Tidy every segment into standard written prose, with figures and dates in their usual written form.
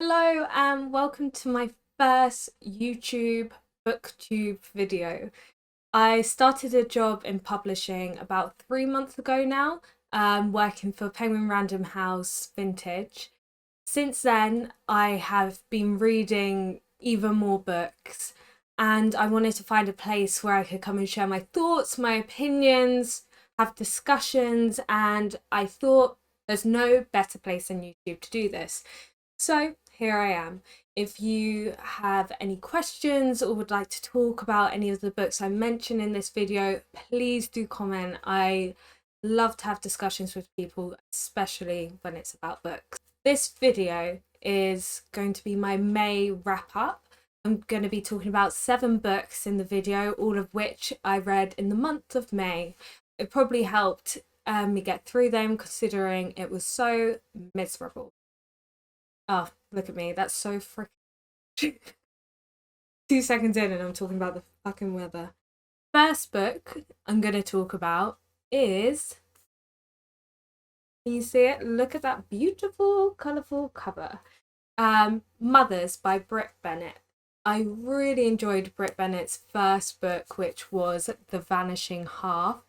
Hello and welcome to my first YouTube booktube video. I started a job in publishing about 3 months ago now, working for Penguin Random House Vintage. Since then, I have been reading even more books, and I wanted to find a place where I could come and share my thoughts, my opinions, have discussions, and I thought there's no better place than YouTube to do this. So here I am. If you have any questions or would like to talk about any of the books I mention in this video, please do comment. I love to have discussions with people, especially when it's about books. This video is going to be my May wrap up. I'm going to be talking about 7 books in the video, all of which I read in the month of May. It probably helped me get through them considering it was so miserable. Oh, look at me. That's so freaking 2 seconds in and I'm talking about the fucking weather. First book I'm going to talk about is... Can you see it? Look at that beautiful, colourful cover. Mothers by Bennett. I really enjoyed Brit Bennett's first book, which was The Vanishing Half.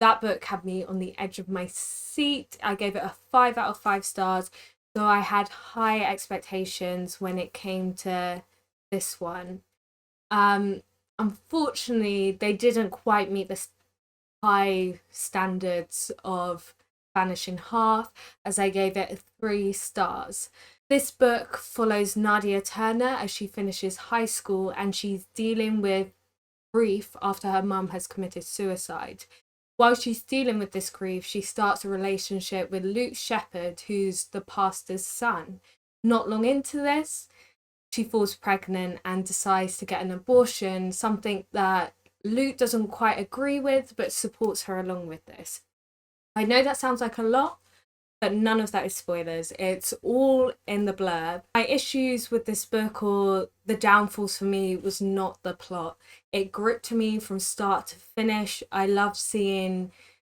That book had me on the edge of my seat. I gave it a 5 out of 5 stars. So I had high expectations when it came to this one. Unfortunately, they didn't quite meet the high standards of Vanishing Half, as I gave it 3 stars. This book follows Nadia Turner as she finishes high school and she's dealing with grief after her mum has committed suicide. While she's dealing with this grief, she starts a relationship with Luke Shepherd, who's the pastor's son. Not long into this, she falls pregnant and decides to get an abortion, something that Luke doesn't quite agree with, but supports her along with this. I know that sounds like a lot, but none of that is spoilers. It's all in the blurb. My issues with this book, or the downfalls for me, was not the plot. It gripped me from start to finish. I love seeing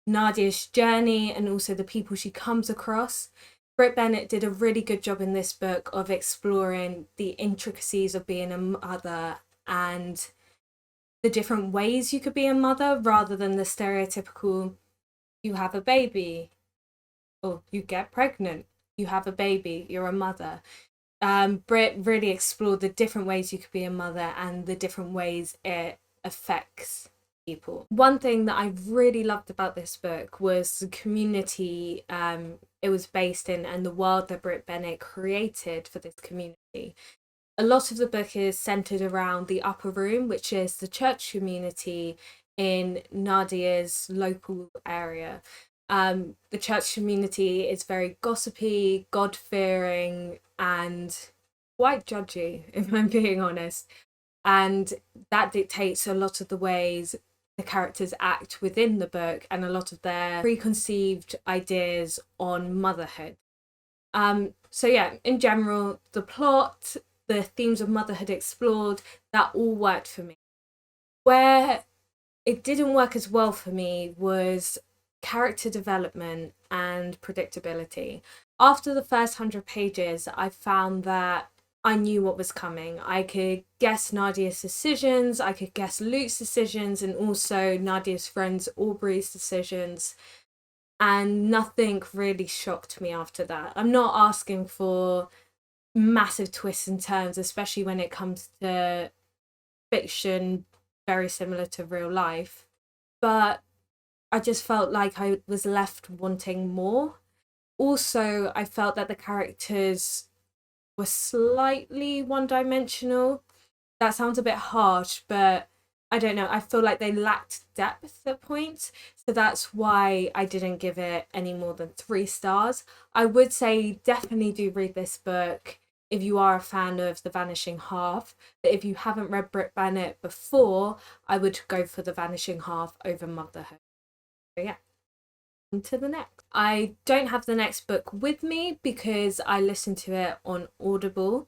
Nadia's journey and also the people she comes across. Brit Bennett did a really good job in this book of exploring the intricacies of being a mother and the different ways you could be a mother, rather than the stereotypical, you have a baby, or you get pregnant, you have a baby, you're a mother. Brit really explored the different ways you could be a mother and the different ways it affects people. One thing that I really loved about this book was the community it was based in and the world that Brit Bennett created for this community. A lot of the book is centered around the upper room, which is the church community in Nadia's local area. The church community is very gossipy, God-fearing, and quite judgy, if I'm being honest. And that dictates a lot of the ways the characters act within the book and a lot of their preconceived ideas on motherhood. So yeah, in general, the plot, the themes of motherhood explored, that all worked for me. Where it didn't work as well for me was character development and predictability. After the first 100 pages, I found that I knew what was coming. I could guess Nadia's decisions, I could guess Luke's decisions, and also Nadia's friend Aubrey's decisions. And nothing really shocked me after that. I'm not asking for massive twists and turns, especially when it comes to fiction very similar to real life. But I just felt like I was left wanting more. Also, I felt that the characters were slightly one-dimensional. That sounds a bit harsh, but I don't know. I feel like they lacked depth at points. So that's why I didn't give it any more than 3 stars. I would say definitely do read this book if you are a fan of The Vanishing Half. But if you haven't read Brit Bennett before, I would go for The Vanishing Half over Motherhood. So yeah, on to the next. I don't have the next book with me because I listened to it on Audible.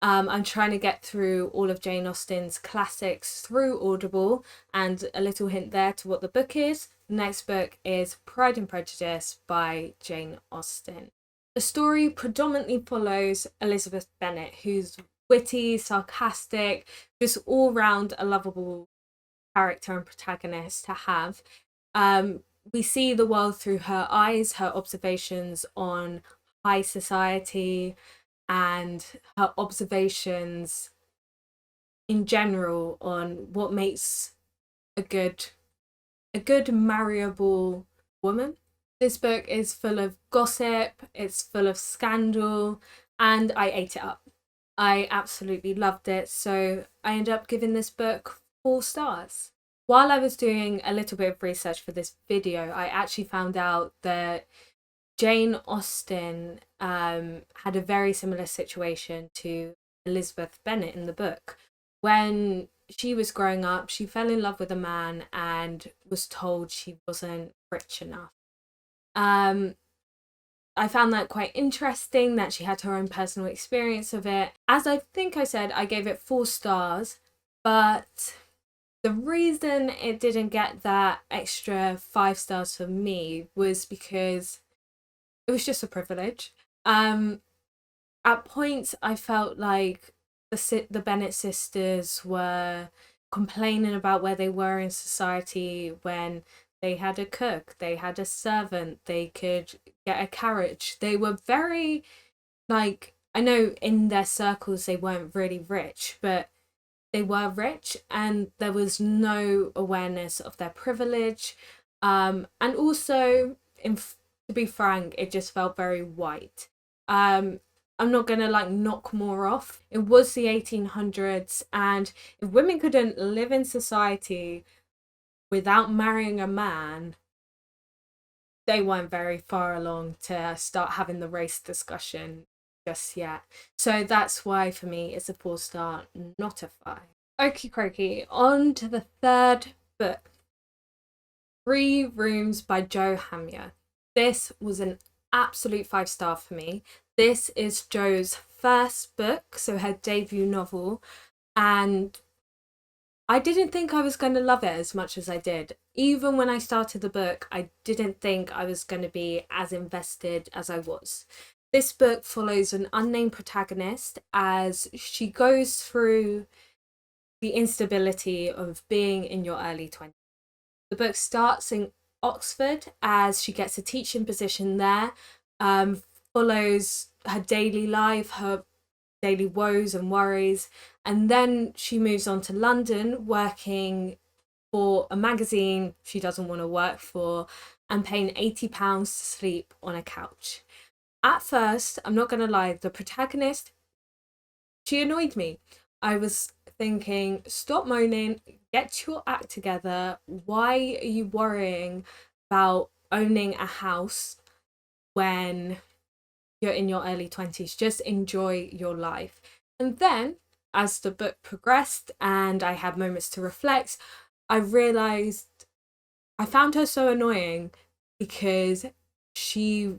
I'm trying to get through all of Jane Austen's classics through Audible, and a little hint there to what the book is. The next book is Pride and Prejudice by Jane Austen. The story predominantly follows Elizabeth Bennett, who's witty, sarcastic, just all round a lovable character and protagonist to have. We see the world through her eyes, her observations on high society, and her observations in general on what makes a good marriable woman. This book is full of gossip, it's full of scandal, and I ate it up. I absolutely loved it, so I ended up giving this book 4 stars. While I was doing a little bit of research for this video, I actually found out that Jane Austen had a very similar situation to Elizabeth Bennet in the book. When she was growing up, she fell in love with a man and was told she wasn't rich enough. I found that quite interesting that she had her own personal experience of it. As I think I said, I gave it 4 stars, but the reason it didn't get that extra 5 stars for me was because it was just a privilege. At points, I felt like the Bennett sisters were complaining about where they were in society when they had a cook, they had a servant, they could get a carriage. They were very, like, I know in their circles they weren't really rich, but they were rich and there was no awareness of their privilege. And also, to be frank, it just felt very white. I'm not gonna like knock more off. It was the 1800s, and if women couldn't live in society without marrying a man, they weren't very far along to start having the race discussion just yet. So that's why for me it's a 4 star, not a 5. Okie croaky, on to the 3rd book. 3 Rooms by Jo Hamya. This was an absolute 5 star for me. This is Jo's first book, so her debut novel, and I didn't think I was going to love it as much as I did. Even when I started the book, I didn't think I was going to be as invested as I was. This book follows an unnamed protagonist as she goes through the instability of being in your early 20s. The book starts in Oxford as she gets a teaching position there, follows her daily life, her daily woes and worries, and then she moves on to London, working for a magazine she doesn't want to work for and paying £80 to sleep on a couch. At first, I'm not going to lie, the protagonist, she annoyed me. I was thinking, stop moaning, get your act together. Why are you worrying about owning a house when you're in your early 20s? Just enjoy your life. And then, as the book progressed and I had moments to reflect, I realised I found her so annoying because she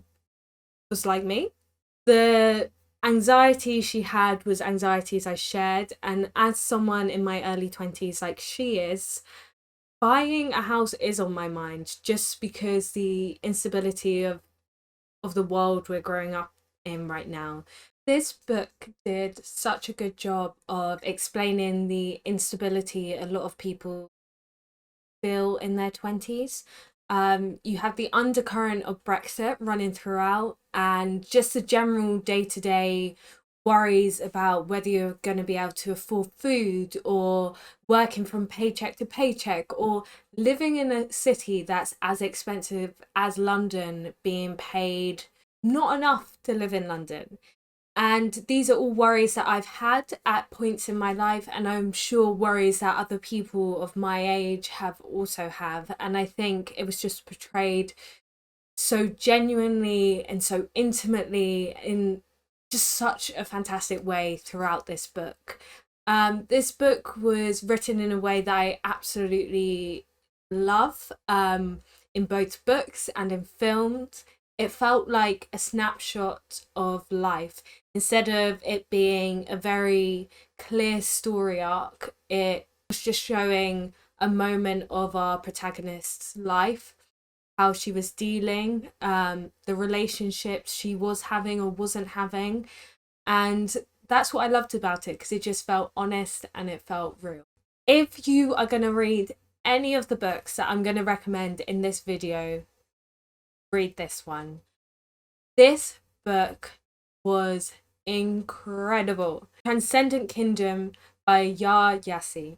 was like me. The anxiety she had was anxieties I shared, and as someone in my early 20s like she is, buying a house is on my mind just because the instability of the world we're growing up in right now. This book did such a good job of explaining the instability a lot of people feel in their 20s. You have the undercurrent of Brexit running throughout, and just the general day-to-day worries about whether you're going to be able to afford food, or working from paycheck to paycheck, or living in a city that's as expensive as London, being paid not enough to live in London. And these are all worries that I've had at points in my life, and I'm sure worries that other people of my age have also have. And I think it was just portrayed so genuinely and so intimately in just such a fantastic way throughout this book. This book was written in a way that I absolutely love, in both books and in films. It felt like a snapshot of life. Instead of it being a very clear story arc, it was just showing a moment of our protagonist's life. how she was dealing, the relationships she was having or wasn't having. And that's what I loved about it, because it just felt honest and it felt real. If you are going to read any of the books that I'm going to recommend in this video, read this one. This book was incredible. Transcendent Kingdom by Gyasi.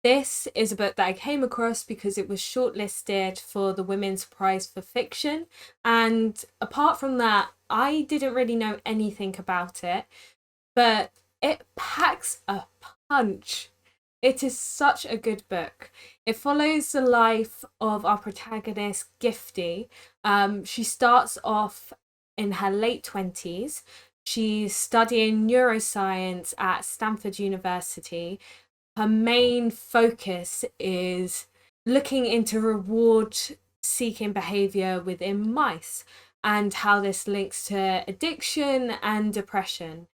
This is a book that I came across because it was shortlisted for the Women's Prize for Fiction. And apart from that, I didn't really know anything about it, but it packs a punch. It is such a good book. It follows the life of our protagonist, Gifty. She starts off in her late 20s. She's studying neuroscience at Stanford University. Her main focus is looking into reward-seeking behaviour within mice and how this links to addiction and depression.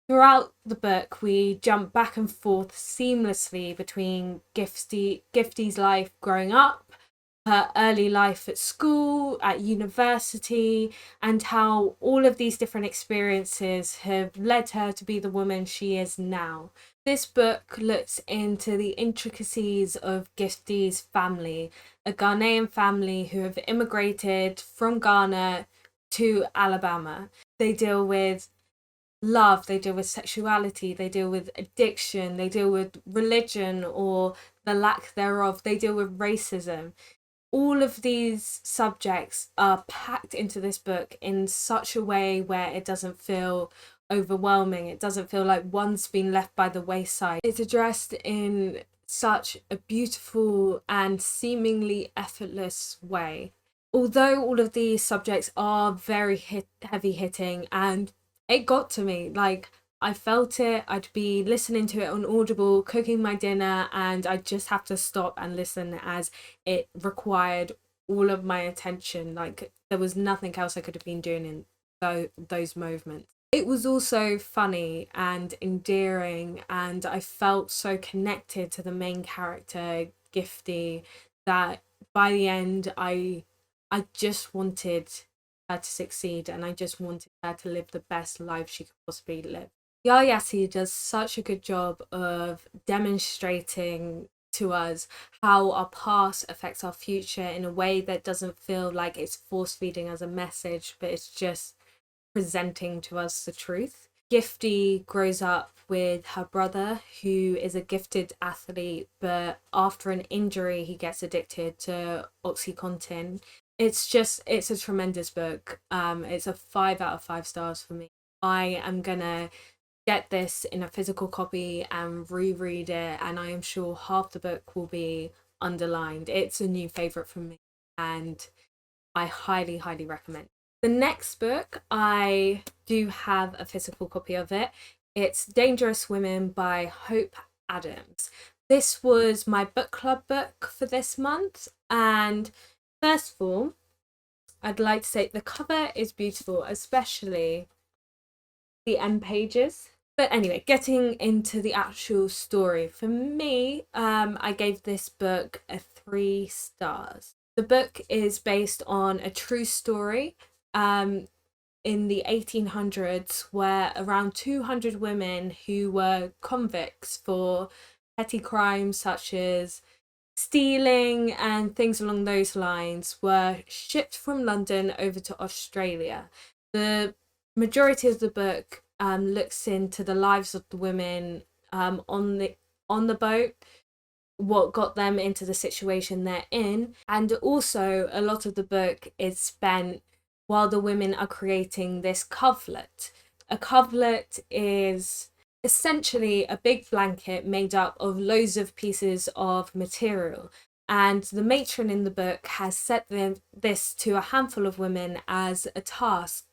Throughout the book, we jump back and forth seamlessly between Gifty's life growing up, her early life at school, at university, and how all of these different experiences have led her to be the woman she is now. This book looks into the intricacies of Gifty's family, a Ghanaian family who have immigrated from Ghana to Alabama. They deal with love, they deal with sexuality, they deal with addiction, they deal with religion or the lack thereof, they deal with racism. All of these subjects are packed into this book in such a way where it doesn't feel overwhelming. It doesn't feel like one's been left by the wayside. It's addressed in such a beautiful and seemingly effortless way. Although all of these subjects are very heavy hitting, and it got to me, like, I felt it. I'd be listening to it on Audible, cooking my dinner, and I'd just have to stop and listen as it required all of my attention. Like, there was nothing else I could have been doing in those moments. It was also funny and endearing, and I felt so connected to the main character, Gifty, that by the end I just wanted her to succeed, and I just wanted her to live the best life she could possibly live. Gyasi does such a good job of demonstrating to us how our past affects our future in a way that doesn't feel like it's force feeding us a message, but it's just presenting to us the truth. Gifty grows up with her brother, who is a gifted athlete, but after an injury he gets addicted to Oxycontin. It's a tremendous book. It's a 5 out of 5 stars for me. I am gonna get this in a physical copy and reread it, and I am sure half the book will be underlined. It's a new favourite for me, and I highly, highly recommend. The next book, I do have a physical copy of it. It's Dangerous Women by Hope Adams. This was my book club book for this month, and first of all, I'd like to say the cover is beautiful, especially the end pages. But anyway, getting into the actual story. For me, I gave this book a 3 stars. The book is based on a true story in the 1800s, where around 200 women who were convicts for petty crimes such as stealing and things along those lines were shipped from London over to Australia. The majority of the book looks into the lives of the women on the boat, what got them into the situation they're in, and also a lot of the book is spent while the women are creating this coverlet. A coverlet is essentially a big blanket made up of loads of pieces of material, and the matron in the book has set this to a handful of women as a task.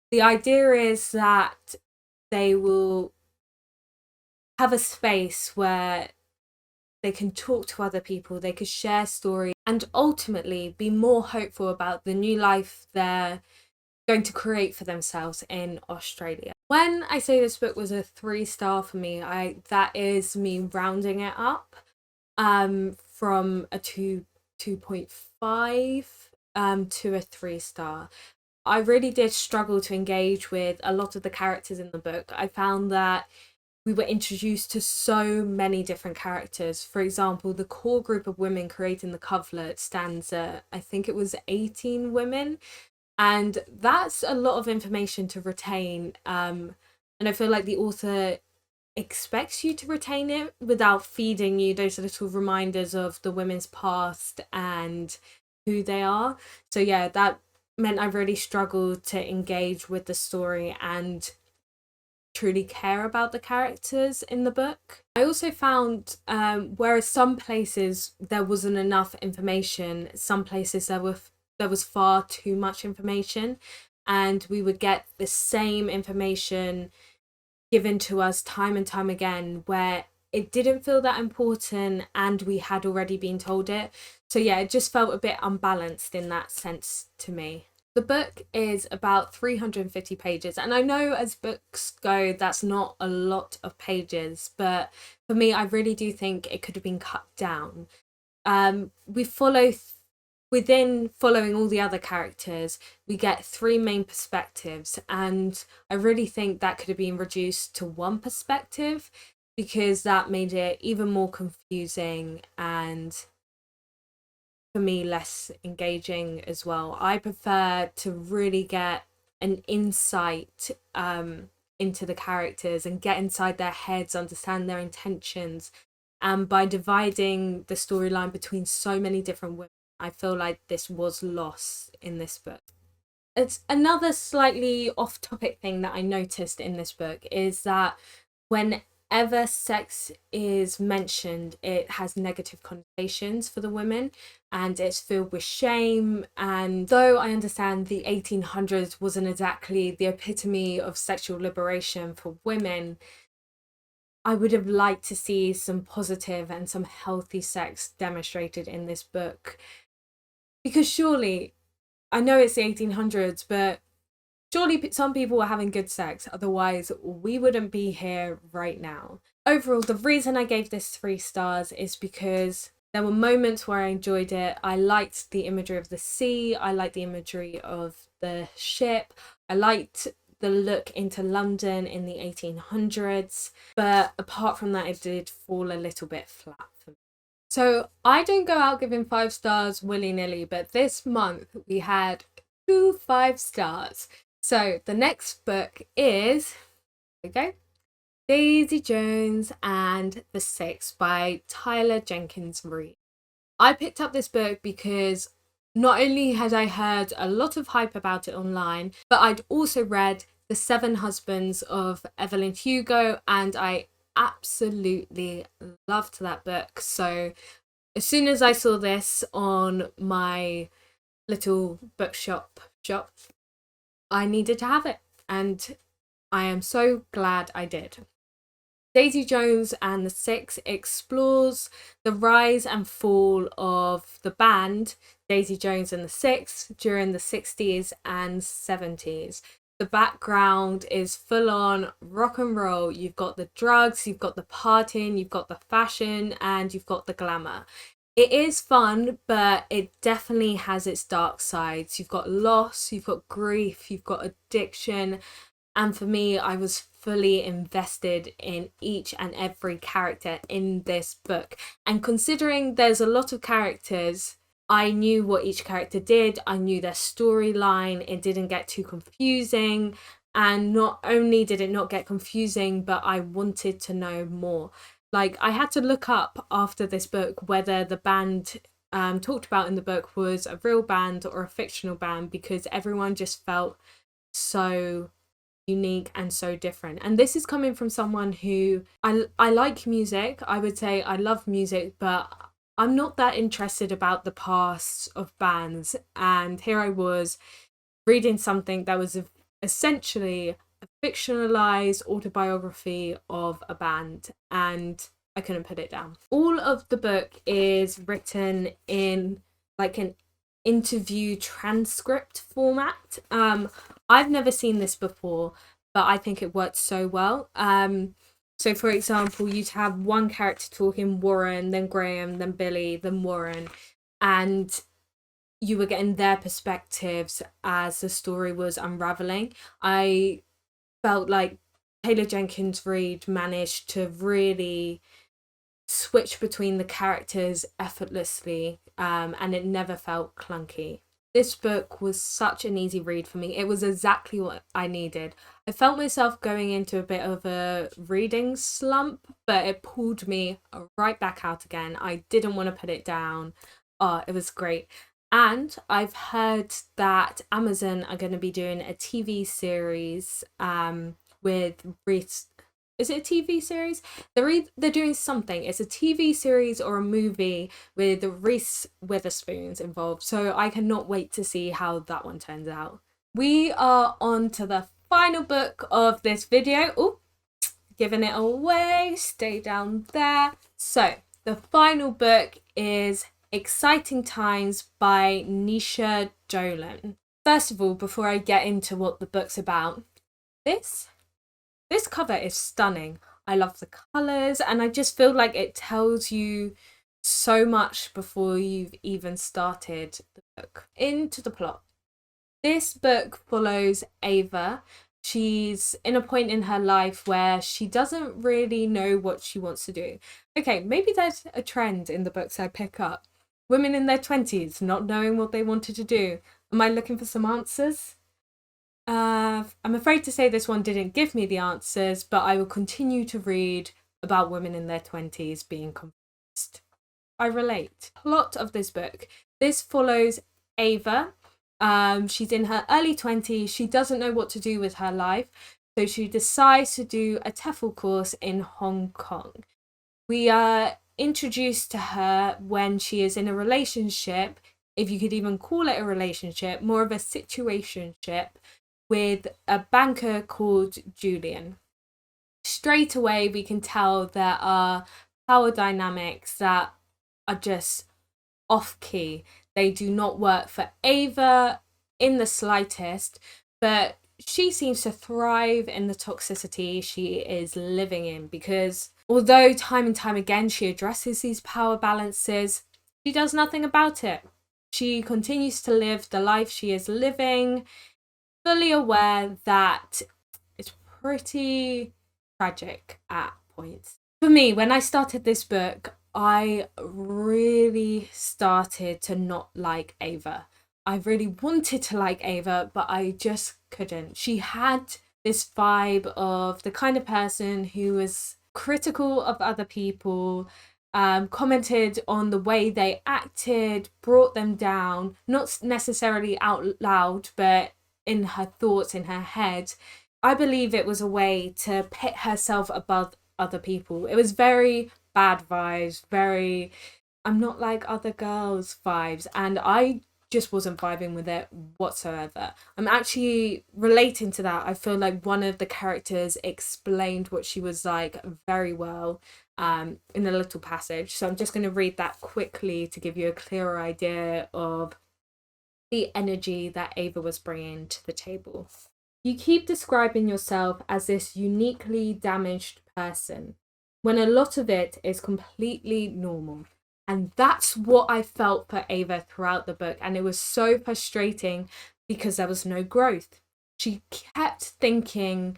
The idea is that they will have a space where they can talk to other people, they could share stories, and ultimately be more hopeful about the new life they're going to create for themselves in Australia. When I say this book was a 3 star for me, that is me rounding it up from a 2.5. to a 3-star. I really did struggle to engage with a lot of the characters in the book. I found that we were introduced to so many different characters. For example, the core group of women creating the coverlet stands at, I think it was 18 women. And that's a lot of information to retain. And I feel like the author expects you to retain it without feeding you those little reminders of the women's past and who they are. So yeah, that meant I really struggled to engage with the story and truly care about the characters in the book. I also found whereas some places there wasn't enough information, some places there was far too much information, and we would get the same information given to us time and time again, where it didn't feel that important and we had already been told it. So yeah, it just felt a bit unbalanced in that sense to me. The book is about 350 pages, and I know as books go, that's not a lot of pages, but for me, I really do think it could have been cut down. We follow within following all the other characters, we get 3 main perspectives, and I really think that could have been reduced to 1 perspective, because that made it even more confusing and for me less engaging as well. I prefer to really get an insight into the characters and get inside their heads, understand their intentions. And by dividing the storyline between so many different women, I feel like this was lost in this book. It's another slightly off topic thing that I noticed in this book is that whenever sex is mentioned, it has negative connotations for the women and it's filled with shame. And though I understand the 1800s wasn't exactly the epitome of sexual liberation for women, I would have liked to see some positive and some healthy sex demonstrated in this book. Because surely, I know it's the 1800s, but surely some people were having good sex, otherwise we wouldn't be here right now. Overall, the reason I gave this 3 stars is because there were moments where I enjoyed it. I liked the imagery of the sea, I liked the imagery of the ship, I liked the look into London in the 1800s, but apart from that, it did fall a little bit flat for me. So I don't go out giving 5 stars willy-nilly, but this month we had 2 5 stars. So the next book is, here we go, Daisy Jones and the Six by Tyler Jenkins Reid. I picked up this book because not only had I heard a lot of hype about it online, but I'd also read The 7 Husbands of Evelyn Hugo, and I absolutely loved that book. So as soon as I saw this on my little bookshop shop, I needed to have it, and I am so glad I did. Daisy Jones and the Six explores the rise and fall of the band Daisy Jones and the Six during the 60s and 70s. The background is full on rock and roll. You've got the drugs, you've got the partying, you've got the fashion, and you've got the glamour. It is fun, but it definitely has its dark sides. You've got loss, you've got grief, you've got addiction. And for me, I was fully invested in each and every character in this book. And considering there's a lot of characters, I knew what each character did. I knew their storyline. It didn't get too confusing. And not only did it not get confusing, but I wanted to know more. Like, I had to look up after this book whether the band talked about in the book was a real band or a fictional band, because everyone just felt so unique and so different. And this is coming from someone who I like music. I would say I love music, but I'm not that interested about the past of bands. And here I was reading something that was essentially a fictionalized autobiography of a band, and I couldn't put it down. All of the book is written in like an interview transcript format. I've never seen this before, but I think it works so well. So for example, you'd have one character talking, Warren, then Graham, then Billy, then Warren, and you were getting their perspectives as the story was unraveling. I felt like Taylor Jenkins Reid managed to really switch between the characters effortlessly, and it never felt clunky. This book was such an easy read for me. It was exactly what I needed. I felt myself going into a bit of a reading slump, but it pulled me right back out again. I didn't want to put it down. Oh, it was great. And I've heard that Amazon are going to be doing a TV series with Brit. Is it a TV series? They're doing something. It's a TV series or a movie with Reese Witherspoon's involved. So I cannot wait to see how that one turns out. We are on to the final book of this video. Oh, giving it away. Stay down there. So the final book is Exciting Times by Naoise Dolan. First of all, before I get into what the book's about, this cover is stunning. I love the colours, and I just feel like it tells you so much before you've even started the book. Into the plot. This book follows Ava. She's in a point in her life where she doesn't really know what she wants to do. Okay, maybe there's a trend in the books I pick up. Women in their 20s not knowing what they wanted to do. Am I looking for some answers? I'm afraid to say this one didn't give me the answers, but I will continue to read about women in their 20s being confused. I relate. Plot of this book. This follows Ava. She's in her early 20s. She doesn't know what to do with her life, so she decides to do a TEFL course in Hong Kong. We are introduced to her when she is in a relationship, if you could even call it a relationship, more of a situationship, with a banker called Julian. Straight away, we can tell there are power dynamics that are just off key. They do not work for Ava in the slightest, but she seems to thrive in the toxicity she is living in, because although time and time again she addresses these power balances, she does nothing about it. She continues to live the life she is living, fully aware that it's pretty tragic at points. For me, when I started this book, I really started to not like Ava. I really wanted to like Ava, but I just couldn't. She had this vibe of the kind of person who was critical of other people, commented on the way they acted, brought them down, not necessarily out loud, but in her thoughts, in her head. I believe it was a way to pit herself above other people. It was very bad vibes, very I'm not like other girls vibes, and I just wasn't vibing with it whatsoever. I'm actually relating to that. I feel like one of the characters explained what she was like very well in a little passage. So I'm just going to read that quickly to give you a clearer idea of the energy that Ava was bringing to the table. You keep describing yourself as this uniquely damaged person, when a lot of it is completely normal. And that's what I felt for Ava throughout the book. And it was so frustrating because there was no growth. She kept thinking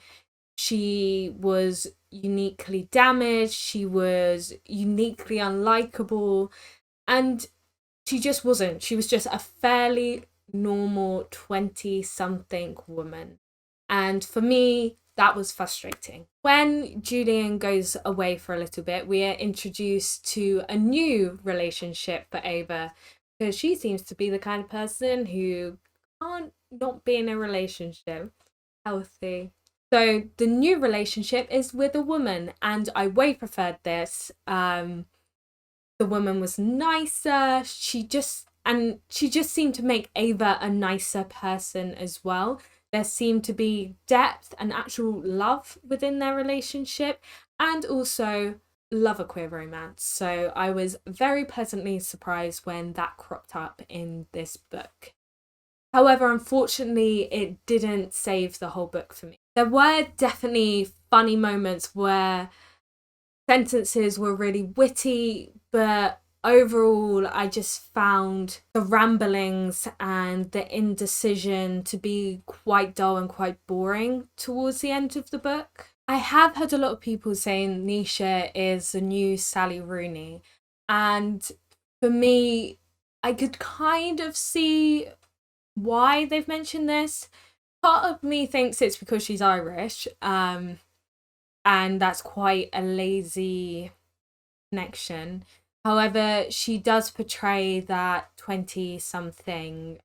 she was uniquely damaged, she was uniquely unlikable, and she just wasn't. She was just a fairly normal 20-something woman. And for me, that was frustrating. When Julian goes away for a little bit, we are introduced to a new relationship for Ava, because she seems to be the kind of person who can't not be in a relationship. Healthy. So the new relationship is with a woman, and I way preferred this. The woman was nicer. She just seemed to make Ava a nicer person as well. There seemed to be depth and actual love within their relationship, and also love a queer romance. So I was very pleasantly surprised when that cropped up in this book. However, unfortunately, it didn't save the whole book for me. There were definitely funny moments where sentences were really witty, but overall, I just found the ramblings and the indecision to be quite dull and quite boring towards the end of the book. I have heard a lot of people saying Naoise is the new Sally Rooney, and for me, I could kind of see why they've mentioned this. Part of me thinks it's because she's Irish, and that's quite a lazy connection. However, she does portray that 20 something,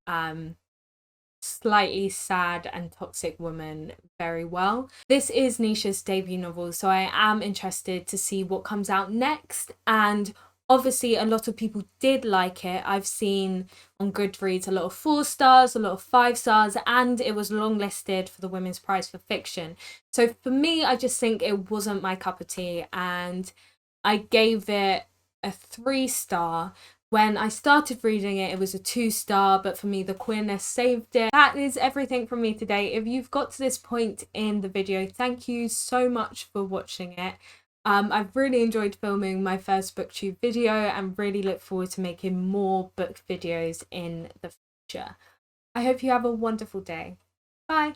slightly sad and toxic woman very well. This is Naoise's debut novel, so I am interested to see what comes out next. And obviously, a lot of people did like it. I've seen on Goodreads a lot of 4 stars, a lot of 5 stars, and it was longlisted for the Women's Prize for Fiction. So for me, I just think it wasn't my cup of tea, and I gave it a 3 star. When I started reading it, it was a 2 star, but for me, the queerness saved it. That is everything from me today. If you've got to this point in the video, thank you so much for watching it. I've really enjoyed filming my first booktube video and really look forward to making more book videos in the future. I hope you have a wonderful day. Bye.